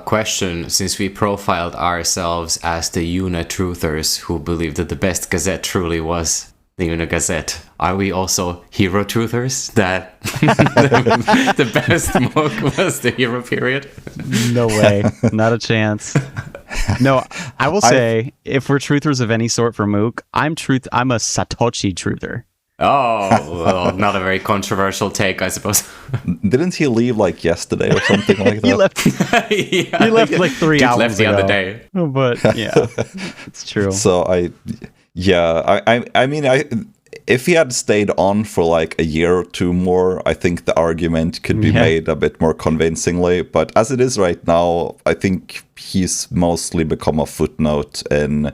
Question, since we profiled ourselves as the Yuna truthers who believed that the best Gazette truly was the Yuna Gazette, are we also hero truthers? That the best MUCC was the hero period? No way. Not a chance. No, I will say, if we're truthers of any sort for MUCC, I'm a Satoshi truther. Oh, well, not a very controversial take, I suppose. Didn't he leave like yesterday or something like that? He left. Yeah, He left like 3 hours left the ago. other day. But yeah, it's true. So I mean, if he had stayed on for like a year or two more, I think the argument could be made a bit more convincingly. But as it is right now, I think he's mostly become a footnote in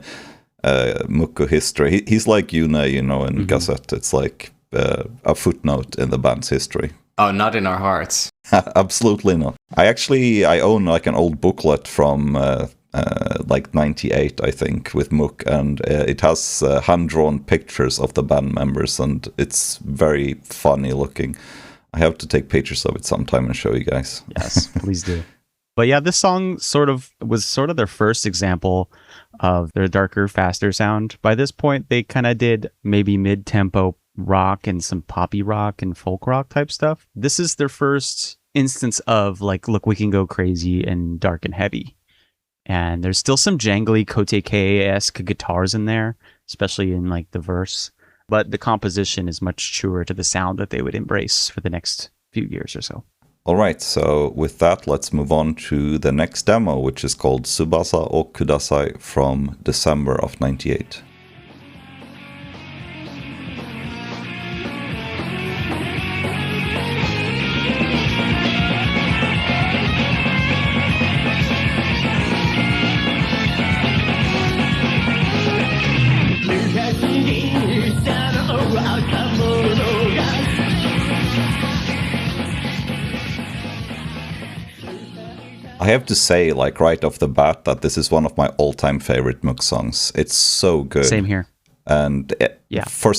MUCC history. He's like Yuna, you know, in Gazette. It's like a footnote in the band's history. Oh, not in our hearts. Absolutely not. I own like an old booklet from like 98, I think, with MUCC, and it has hand-drawn pictures of the band members, and it's very funny looking. I have to take pictures of it sometime and show you guys. Yes, please do. But yeah, this song was their first example of their darker, faster sound. By this point, they kind of did maybe mid-tempo rock and some poppy rock and folk rock type stuff. This is their first instance of like, look, we can go crazy and dark and heavy. And there's still some jangly Kote K-esque guitars in there, especially in like the verse. But the composition is much truer to the sound that they would embrace for the next few years or so. All right, so with that, let's move on to the next demo, which is called Tsubasa o Kudasai from December of 98. I have to say, like right off the bat, that this is one of my all-time favorite MUCC songs. It's so good. Same here. And for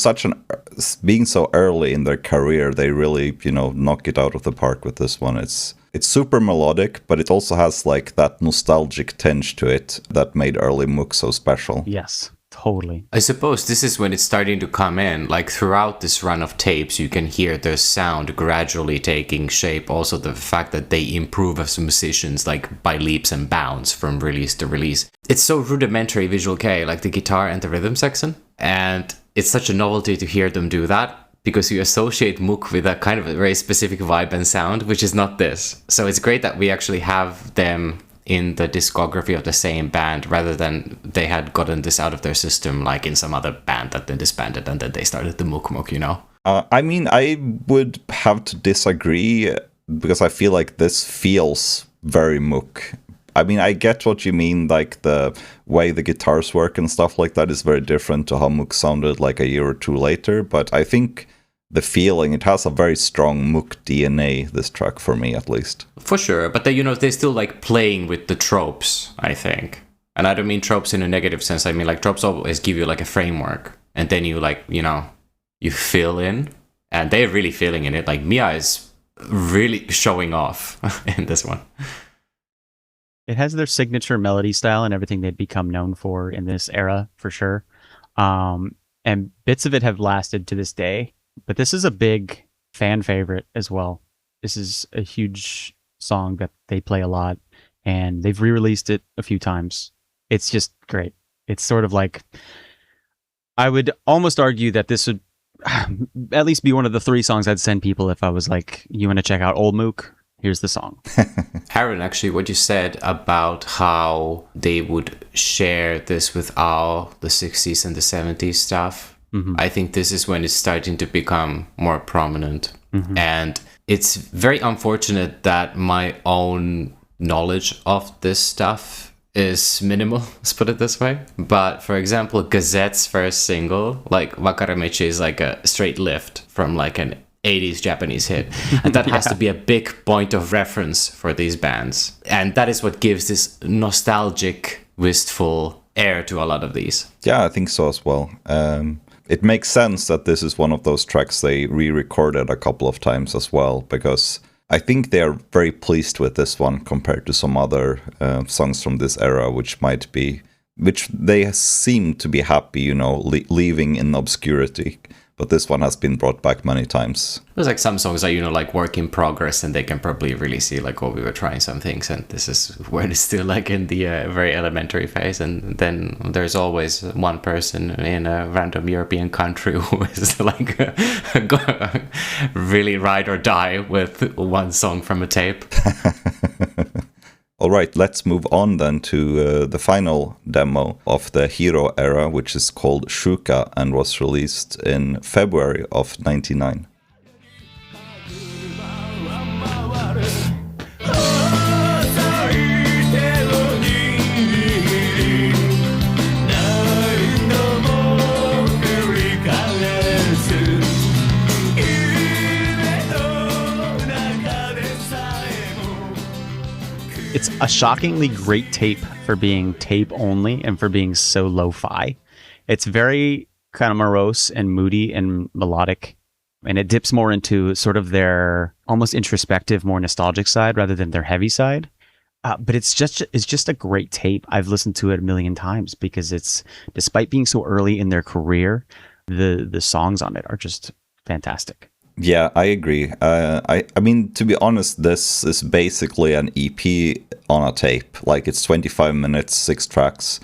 being so early in their career, they really, knock it out of the park with this one. It's super melodic, but it also has like that nostalgic tinge to it that made early MUCC so special. Yes, Totally. I suppose this is when it's starting to come in. Like throughout this run of tapes, you can hear the sound gradually taking shape. Also, the fact that they improve as musicians, like by leaps and bounds from release to release. It's so rudimentary visual K, like the guitar and the rhythm section. And it's such a novelty to hear them do that, because you associate MUCC with a kind of a very specific vibe and sound, which is not this. So it's great that we actually have them in the discography of the same band, rather than they had gotten this out of their system like in some other band that then disbanded and then they started the MUCC, you know? I mean, I would have to disagree, because I feel like this feels very MUCC. I mean, I get what you mean, like the way the guitars work and stuff like that is very different to how MUCC sounded like a year or two later, but I think the feeling, it has a very strong MUCC DNA, this track, for me at least. For sure, but they, you know, they're still like playing with the tropes, I think. And I don't mean tropes in a negative sense. I mean like tropes always give you like a framework, and then you like, you know, you fill in, and they're really filling in it. Like Mia is really showing off in this one. It has their signature melody style and everything they've become known for in this era, for sure. And bits of it have lasted to this day. But this is a big fan favorite as well. This is a huge song that they play a lot, and they've re-released it a few times. It's just great. It's sort of like, I would almost argue that this would at least be one of the 3 songs I'd send people if I was like, you want to check out old MUCC? Here's the song. Aaron, actually, what you said about how they would share this with all the 60s and the 70s stuff, I think this is when it's starting to become more prominent. And it's very unfortunate that my own knowledge of this stuff is minimal, let's put it this way. But for example, Gazette's first single, like Wakaramechi, is like a straight lift from like an 80s Japanese hit. And that has to be a big point of reference for these bands. And that is what gives this nostalgic, wistful air to a lot of these. Yeah, I think so as well. It makes sense that this is one of those tracks they re-recorded a couple of times as well, because I think they are very pleased with this one compared to some other songs from this era, which they seem to be happy, you know, leaving in obscurity. But this one has been brought back many times. There's like some songs that, you know, like work in progress, and they can probably really see like, oh, we were trying some things, and this is where it's still like in the very elementary phase. And then there's always one person in a random European country who is like really ride or die with one song from a tape. All right, let's move on then to the final demo of the Hero era, which is called Shuka and was released in February of 1999. It's a shockingly great tape for being tape only and for being so lo-fi. It's very kind of morose and moody and melodic, and it dips more into sort of their almost introspective, more nostalgic side rather than their heavy side. But it's just a great tape. I've listened to it a million times because it's, despite being so early in their career, the songs on it are just fantastic. Yeah, I agree. I mean, to be honest, this is basically an EP on a tape. Like, it's 25 minutes, 6 tracks.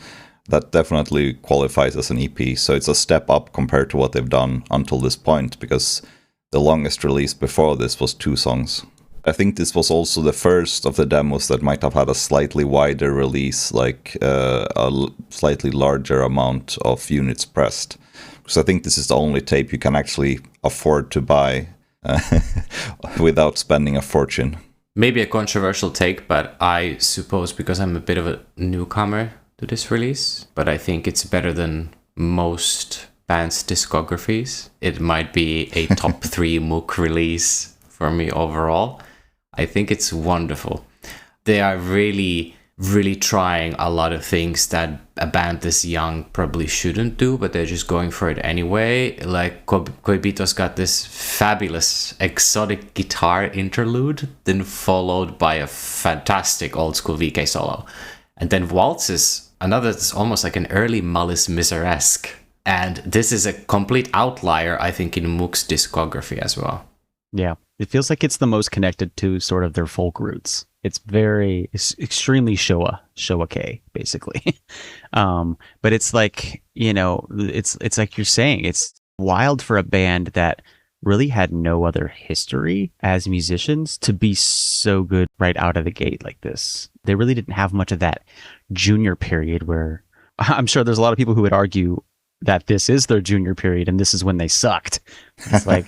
That definitely qualifies as an EP. So it's a step up compared to what they've done until this point, because the longest release before this was 2 songs. I think this was also the first of the demos that might have had a slightly wider release, like a slightly larger amount of units pressed. Because I think this is the only tape you can actually afford to buy without spending a fortune. Maybe a controversial take, but I suppose because I'm a bit of a newcomer to this release, but I think it's better than most bands' discographies. It might be a top 3 MUCC release for me overall. I think it's wonderful. They are really trying a lot of things that a band this young probably shouldn't do, but they're just going for it anyway. Like Koibito's got this fabulous exotic guitar interlude, then followed by a fantastic old school VK solo. And then Waltz is another that's almost like an early Mallis Miseresque. And this is a complete outlier, I think, in MUCC's discography as well. Yeah, it feels like it's the most connected to sort of their folk roots. It's extremely Showa-Kei, basically. But it's like, it's like you're saying, it's wild for a band that really had no other history as musicians to be so good right out of the gate like this. They really didn't have much of that junior period where I'm sure there's a lot of people who would argue that this is their junior period and this is when they sucked. It's like,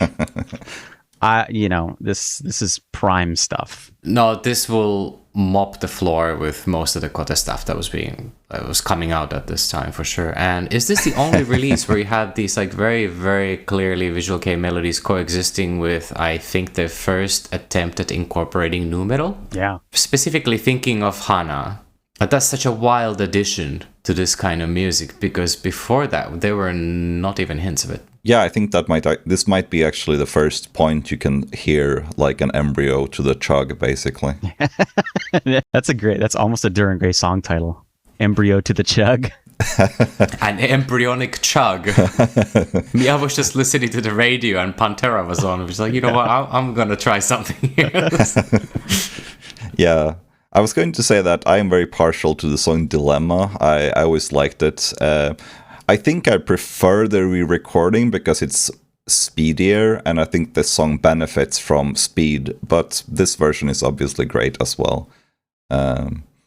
this is prime stuff. No, this will mop the floor with most of the Kote stuff that was coming out at this time for sure. And is this the only release where you had these like very, very clearly Visual Kei melodies coexisting with, I think, the first attempt at incorporating nu metal? Yeah. Specifically thinking of Hana. But that's such a wild addition to this kind of music, because before that there were not even hints of it. Yeah, I think this might be actually the first point you can hear like an embryo to the chug, basically. That's almost a Duran Gray song title. Embryo to the chug. An embryonic chug. I was just listening to the radio and Pantera was on. I was like, you know what, I'm going to try something here. Yeah. I was going to say that I am very partial to the song Dilemma. I always liked it. I think I prefer the re-recording because it's speedier, and I think the song benefits from speed, but this version is obviously great as well.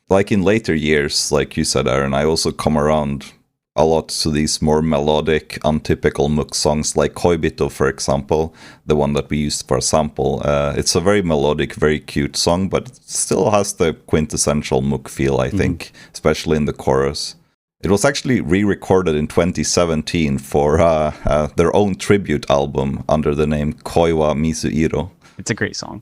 Like in later years, like you said, Aaron, I also come around a lot to these more melodic, untypical MUCC songs, like Koibito, for example, the one that we used for a sample. It's a very melodic, very cute song, but it still has the quintessential MUCC feel, I think, especially in the chorus. It was actually re-recorded in 2017 for their own tribute album under the name Koiwa Mizuiro. It's a great song.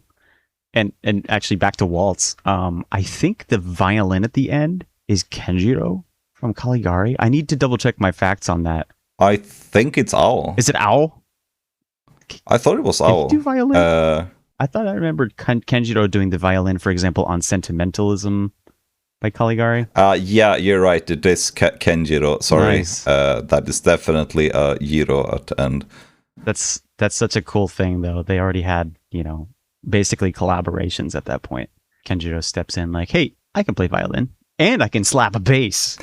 And actually, back to Waltz, I think the violin at the end is Kenjiro from Caligari. I need to double check my facts on that. I think it's Ao. Is it Ao? I thought it was Ao. Did he do violin? I thought I remembered Kenjiro doing the violin, for example, on Sentimentalism by Caligari. Yeah, you're right. It is Kenjiro. Sorry. Nice. That is definitely a Jiro at the end. That's such a cool thing, though. They already had, basically collaborations at that point. Kenjiro steps in like, hey, I can play violin. And I can slap a bass.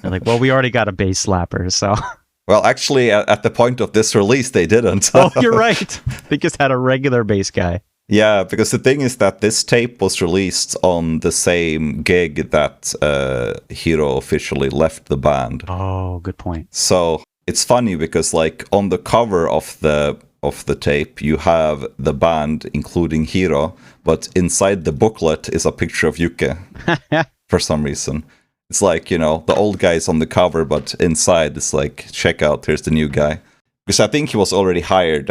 They're like, well, we already got a bass slapper, so. Well, actually, at the point of this release, they didn't. Oh, you're right. They just had a regular bass guy. Yeah, because the thing is that this tape was released on the same gig that Hiro officially left the band. Oh, good point. So it's funny because, like, on the cover of the tape, you have the band, including Hiro, but inside the booklet is a picture of Yuke. For some reason. It's like, the old guy's on the cover, but inside it's like, check out, here's the new guy. Because I think he was already hired.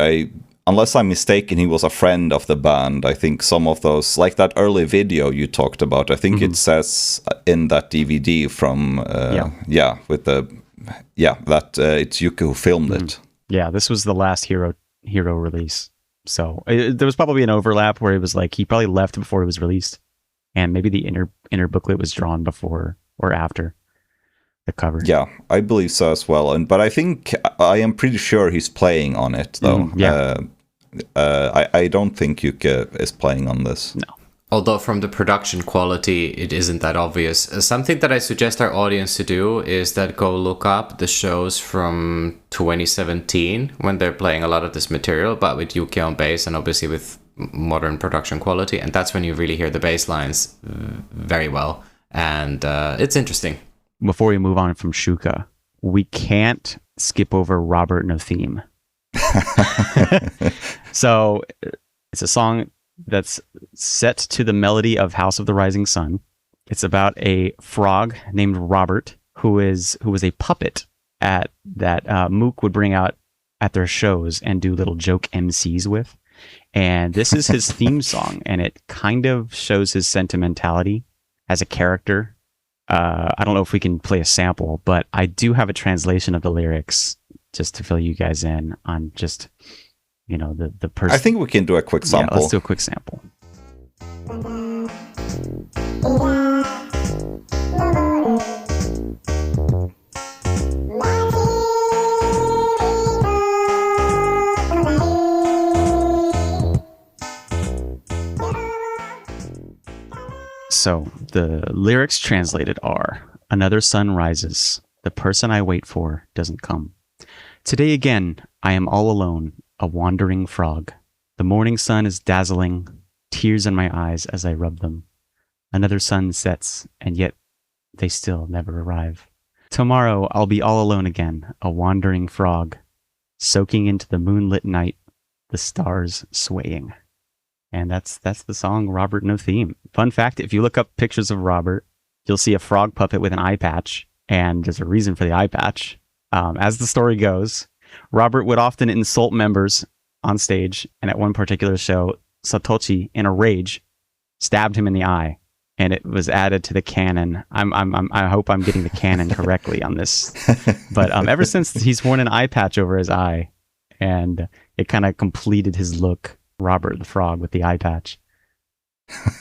Unless I'm mistaken, he was a friend of the band. I think some of those, like that early video you talked about, I think it says in that DVD from, it's Yuki who filmed it. Yeah, this was the last Hiro release. So there was probably an overlap where it was like, he probably left before it was released. And maybe the inner booklet was drawn before or after the cover. Yeah, I believe so as well. But I think I am pretty sure he's playing on it, though. I don't think Yuke is playing on this. No. Although from the production quality, it isn't that obvious. Something that I suggest our audience to do is that go look up the shows from 2017 when they're playing a lot of this material, but with Yuke on bass and obviously with modern production quality, and that's when you really hear the bass lines very well, and it's interesting. Before we move on from Shuka, we can't skip over Robert No Theme. So it's a song that's set to the melody of House of the Rising Sun. It's about a frog named Robert who was a puppet that MUCC would bring out at their shows and do little joke MCs with. And this is his theme song, and it kind of shows his sentimentality as a character. I don't know if we can play a sample, but I do have a translation of the lyrics just to fill you guys in on just, the person. I think we can do a quick sample. Yeah, let's do a quick sample. So the lyrics translated are, another sun rises. The person I wait for doesn't come. Today again, I am all alone, a wandering frog. The morning sun is dazzling, tears in my eyes as I rub them. Another sun sets, and yet they still never arrive. Tomorrow I'll be all alone again, a wandering frog, soaking into the moonlit night, the stars swaying. And that's the song Robert No Theme. Fun fact, if you look up pictures of Robert, you'll see a frog puppet with an eye patch, and there's a reason for the eye patch. As the story goes, Robert would often insult members on stage, and at one particular show, Satoshi, in a rage, stabbed him in the eye, and it was added to the canon. I hope I'm getting the canon correctly on this, but ever since, he's worn an eye patch over his eye, and it kind of completed his look, Robert the Frog with the eye patch.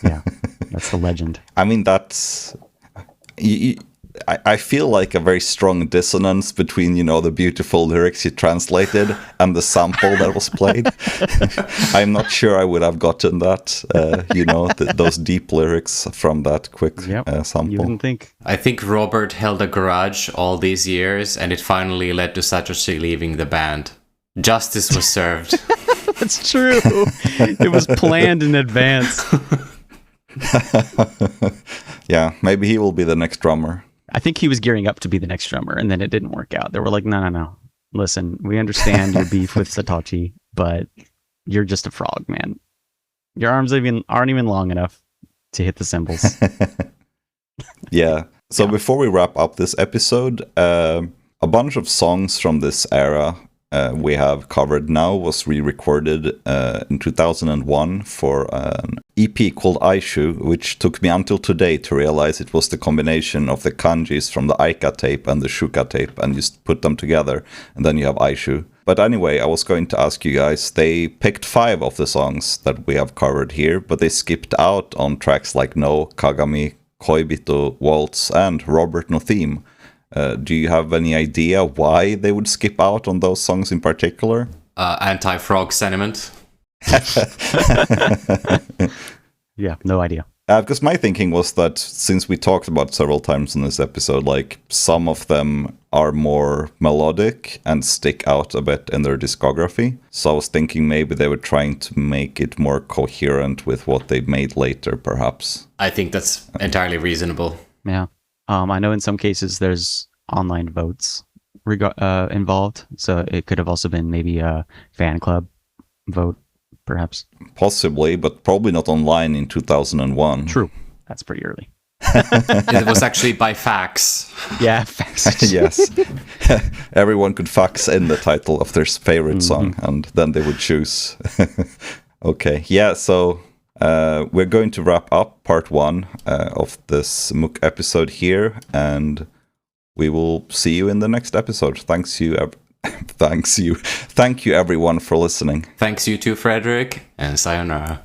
Yeah, that's the legend. I mean, that's... I feel like a very strong dissonance between, the beautiful lyrics you translated and the sample that was played. I'm not sure I would have gotten that, those deep lyrics from that quick sample. You wouldn't think. I think Robert held a grudge all these years, and it finally led to Satoshi leaving the band. Justice was served. That's true. It was planned in advance. Yeah, maybe he will be the next drummer. I think he was gearing up to be the next drummer, and then it didn't work out. They were like, no. Listen, we understand your beef with Satoshi, but you're just a frog, man. Your arms aren't even long enough to hit the cymbals. Yeah. So before we wrap up this episode, a bunch of songs from this era we have covered now was re-recorded in 2001 for an EP called Aishu, which took me until today to realize it was the combination of the kanjis from the Aika tape and the Shuka tape, and just put them together, and then you have Aishu. But anyway, I was going to ask you guys, they picked 5 of the songs that we have covered here, but they skipped out on tracks like No, Kagami, Koibito, Waltz, and Robert No Theme. Do you have any idea why they would skip out on those songs in particular? Anti-frog sentiment. Yeah, no idea. Because my thinking was that since we talked about several times in this episode, like some of them are more melodic and stick out a bit in their discography. So I was thinking maybe they were trying to make it more coherent with what they made later, perhaps. I think that's entirely reasonable. Yeah. I know in some cases there's online votes involved, so it could have also been maybe a fan club vote, perhaps. Possibly, but probably not online in 2001. True. That's pretty early. It was actually by fax. Yeah, fax. Yes. Everyone could fax in the title of their favorite song, and then they would choose. Okay, yeah, so... we're going to wrap up part 1 of this MUCC episode here, and we will see you in the next episode. Thank you everyone for listening. Thanks you too, Frederick, and sayonara.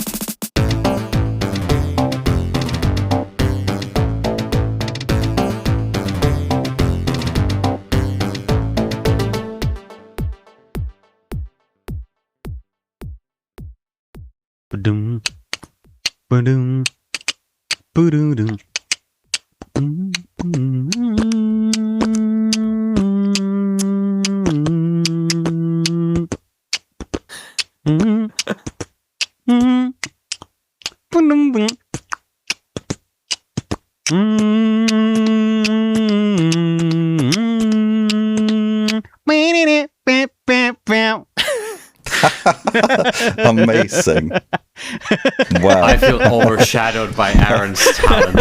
Ba-dum. Ba-dum. Ba-dum. Amazing. Wow. I feel overshadowed by Aaron's talent.